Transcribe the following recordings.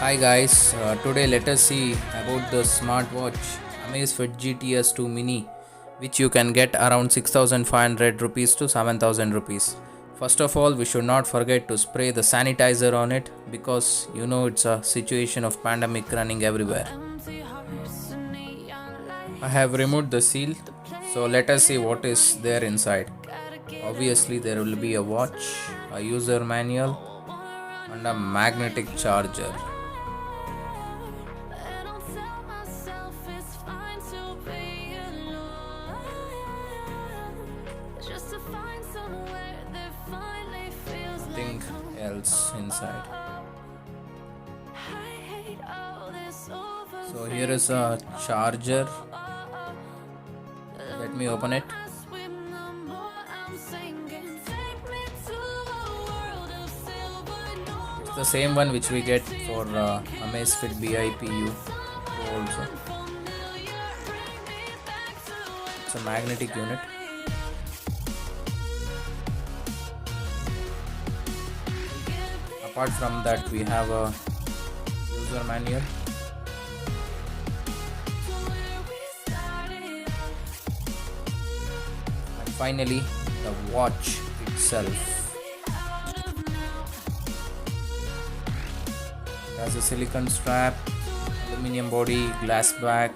Hi guys, today let us see about the smartwatch amazefit GTS2 mini, which you can get around 6500 rupees to 7000 rupees. First of all, we should not forget to spray the sanitizer on it because it's a situation of pandemic running everywhere. I have removed the seal, so let us see what is there inside. Obviously, there will be a watch, a user manual, and a magnetic charger. Nothing else inside. So here is a charger. Let me open it. It's the same one which we get for amazefit BIPU also. It's a magnetic unit. Apart from that, we have a user manual. And finally, the watch itself. It has a silicone strap, aluminum body, glass back.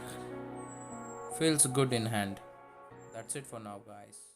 Feels good in hand. That's it for now, guys.